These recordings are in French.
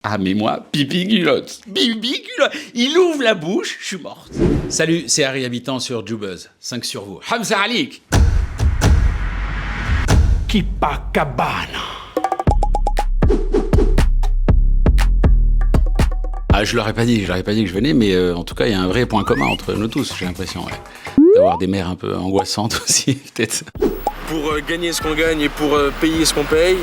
Ah mais moi, pipi culotte. Pipi culotte. Il ouvre la bouche, je suis morte. Salut, c'est Harry Habitant sur Jubuzz. 5 sur vous. Hamza Alik. Copacabana. Ah, je leur ai pas dit que je venais, mais en tout cas, il y a un vrai point commun entre nous tous, j'ai l'impression. Ouais. D'avoir des mères un peu angoissantes aussi, peut-être. Pour gagner ce qu'on gagne et pour payer ce qu'on paye.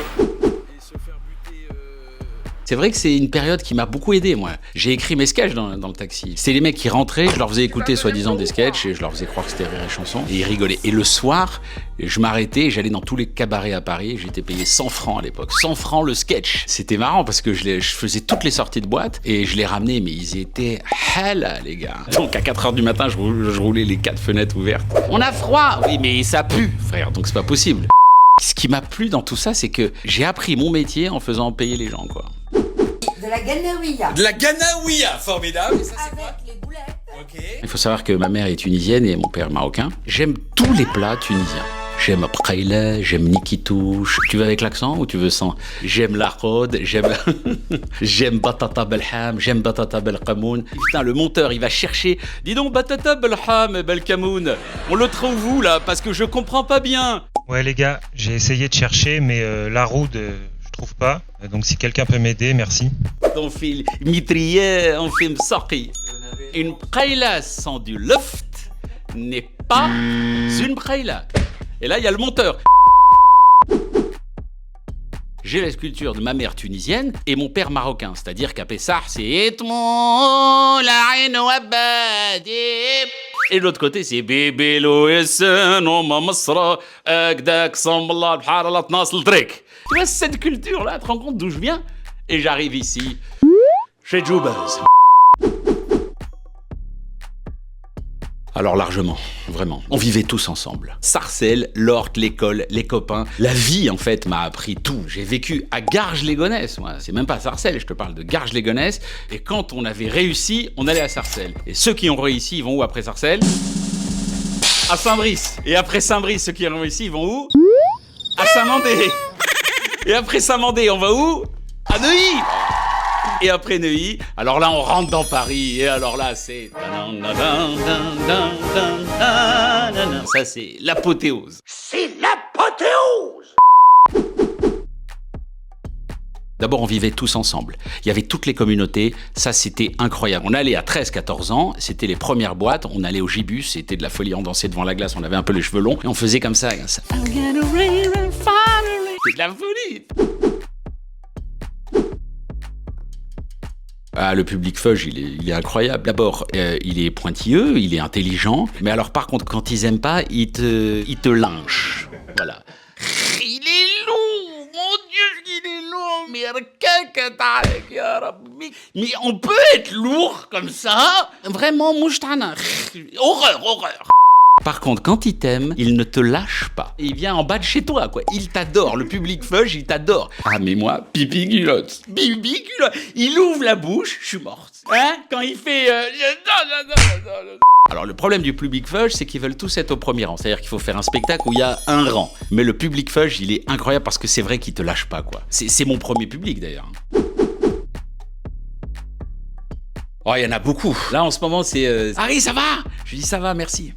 C'est vrai que c'est une période qui m'a beaucoup aidé, moi. J'ai écrit mes sketchs dans le taxi. C'est les mecs qui rentraient, je leur faisais écouter soi-disant des sketchs et je leur faisais croire que c'était Rire et Chanson. Et ils rigolaient. Et le soir, je m'arrêtais et j'allais dans tous les cabarets à Paris. J'étais payé 100 francs à l'époque. 100 francs le sketch. C'était marrant parce que je faisais toutes les sorties de boîte et je les ramenais, mais ils étaient hala, les gars. Donc à 4h du matin, je roulais les 4 fenêtres ouvertes. On a froid. Oui, mais ça pue, frère, donc c'est pas possible. Ce qui m'a plu dans tout ça, c'est que j'ai appris mon métier en faisant payer les gens, quoi. De la ganaouia. De la ganaouia, formidable. Ça, c'est Avec quoi les boulettes. Ok. Il faut savoir que ma mère est tunisienne et mon père marocain. J'aime tous les plats tunisiens. J'aime Pkaila, j'aime Nikitouche. Tu veux avec l'accent ou tu veux sans? J'aime la rôde, j'aime batata belham, j'aime batata belkamoun. Putain, le monteur, il va chercher. Dis donc, batata belham, belkamoun. On le trouve où là? Parce que je comprends pas bien. Ouais les gars, j'ai essayé de chercher mais la roue je trouve pas. Donc si quelqu'un peut m'aider, merci. On fait mitrier, on fait msaki. Une Pkaila sans du loft n'est pas une Pkaila. Et là, il y a le monteur. J'ai la sculpture de ma mère tunisienne et mon père marocain. C'est-à-dire qu'à Pessah, c'est Etmon, la aino abadi. Et de l'autre côté, c'est Bébé Loïsen, Oma Masra, Agdak, Samballah, Bhara, Tnas, le Trek. Tu vois, cette culture-là, tu te rends compte d'où je viens? Et j'arrive ici, chez Jubuzz. Alors largement, vraiment. On vivait tous ensemble. Sarcelles, l'Orte, l'école, les copains. La vie, en fait, m'a appris tout. J'ai vécu à Garges-les-Gonesse, moi. C'est même pas Sarcelles, je te parle de Garges-les-Gonesse. Et quand on avait réussi, on allait à Sarcelles. Et ceux qui ont réussi, ils vont où après Sarcelles? À Saint-Brice. Et après Saint-Brice, ceux qui ont réussi, ils vont où? À Saint-Mandé. Et après Saint-Mandé, on va où? À Neuilly. Et après Neuilly, alors là on rentre dans Paris, et alors là c'est... Ça c'est l'apothéose. C'est l'apothéose. D'abord on vivait tous ensemble, il y avait toutes les communautés, ça c'était incroyable. On allait à 13-14 ans, c'était les premières boîtes, on allait au Gibus, c'était de la folie, on dansait devant la glace, on avait un peu les cheveux longs, et on faisait comme ça. C'était de la folie. Ah, le public fudge, il est incroyable. D'abord, il est pointilleux, il est intelligent. Mais alors, par contre, quand ils aiment pas, il te lynche. Voilà. Il est lourd, mon Dieu, il est lourd. Mais on peut être lourd comme ça? Vraiment, mouchtana. Horreur. Par contre, quand il t'aime, il ne te lâche pas. Il vient en bas de chez toi, quoi. Il t'adore. Le public fudge, il t'adore. Ah, mais moi, pipi culotte. Pipi culotte. Il ouvre la bouche, je suis morte. Hein? Quand il fait... Alors, le problème du public fudge, c'est qu'ils veulent tous être au premier rang. C'est-à-dire qu'il faut faire un spectacle où il y a un rang. Mais le public fudge, il est incroyable parce que c'est vrai qu'il te lâche pas, quoi. C'est mon premier public, d'ailleurs. Oh, il y en a beaucoup. Là, en ce moment, c'est... Harry, ça va? Je lui dis, ça va, merci.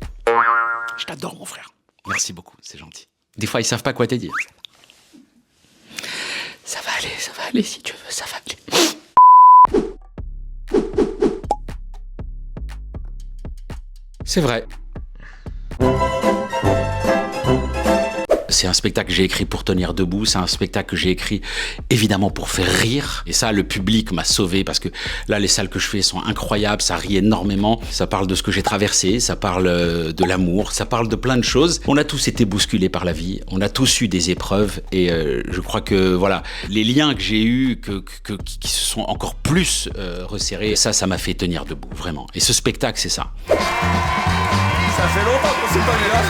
Je t'adore, mon frère. Merci beaucoup, c'est gentil. Des fois, ils savent pas quoi te dire. Ça va aller, si tu veux, ça va aller. C'est vrai. C'est un spectacle que j'ai écrit pour tenir debout, c'est un spectacle que j'ai écrit évidemment pour faire rire. Et ça, le public m'a sauvé parce que là, les salles que je fais sont incroyables, ça rit énormément. Ça parle de ce que j'ai traversé, ça parle de l'amour, ça parle de plein de choses. On a tous été bousculés par la vie, on a tous eu des épreuves et je crois que voilà, les liens que j'ai eus qui se sont encore plus resserrés, ça m'a fait tenir debout, vraiment. Et ce spectacle, c'est ça. Ça fait longtemps qu'on s'est pas vu là.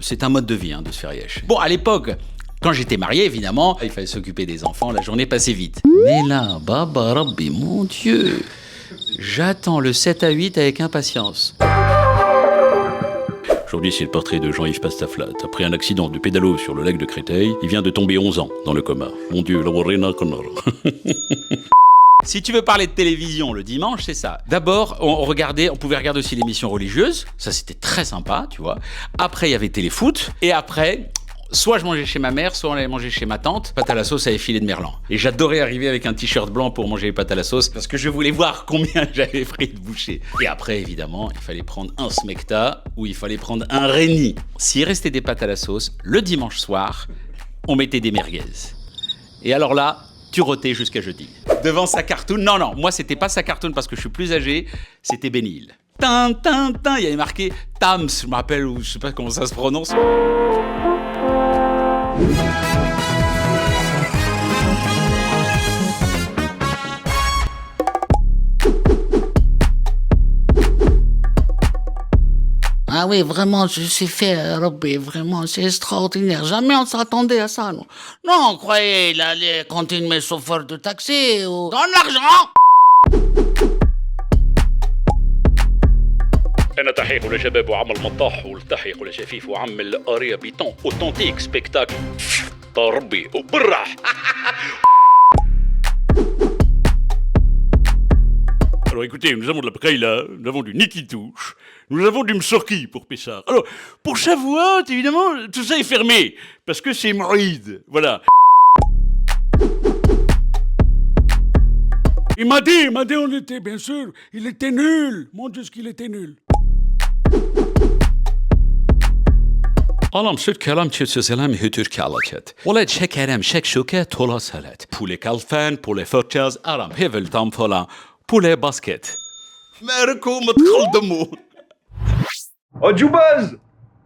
C'est un mode de vie, de se faire yesh. Bon, à l'époque, quand j'étais marié, évidemment, il fallait s'occuper des enfants, la journée passait vite. Mais là, Baba Rabbi, mon Dieu, j'attends le 7 à 8 avec impatience. Aujourd'hui, c'est le portrait de Jean-Yves Pastaflat. Après un accident de pédalo sur le lac de Créteil, il vient de tomber 11 ans dans le coma. Mon Dieu, la Warrena Connor. Si tu veux parler de télévision le dimanche, c'est ça. D'abord, on pouvait regarder aussi l'émission religieuse. Ça, c'était très sympa, tu vois. Après, il y avait Téléfoot. Et après, soit je mangeais chez ma mère, soit on allait manger chez ma tante. Pâtes à la sauce avec filet de merlan. Et j'adorais arriver avec un t-shirt blanc pour manger les pâtes à la sauce parce que je voulais voir combien j'avais pris de bouchées. Et après, évidemment, il fallait prendre un smecta ou il fallait prendre un reni. S'il restait des pâtes à la sauce, le dimanche soir, on mettait des merguez. Et alors là, tu rotais jusqu'à jeudi. Devant sa cartoon, non, moi c'était pas sa cartoon parce que je suis plus âgé, c'était Benny Hill. Tin, tin, tin, il y avait marqué Tams, je me rappelle, ou je sais pas comment ça se prononce. Ah oui, vraiment, je suis fier, Robby, vraiment, c'est extraordinaire. Jamais on s'attendait à ça, non. Non, on croyait il allait continuer chauffeur de taxi ou... Donne l'argent! أنا تحية لشباب وعم المطاح والتحية لشفيف وعم القرية بيتون أوتنتيك سبيكتاكل ربي وبرح. Alors écoutez, nous avons de la Bkaïla, nous avons du Nikitouche, nous avons du Msorki pour Pessar. Alors, pour Shavuot, évidemment, tout ça est fermé, parce que c'est Moïd, voilà. Il m'a dit, on était, bien sûr, il était nul. Mon Dieu, ce qu'il était nul. Alam süt kelam çötsü selam hütür kalaket. Ola çekerem şek şuke tola salat. Pule kalfen, pule fırçaz, aram hevel tam falan. Pule basket. Merko mutkhal demo. Oh, Jubaz!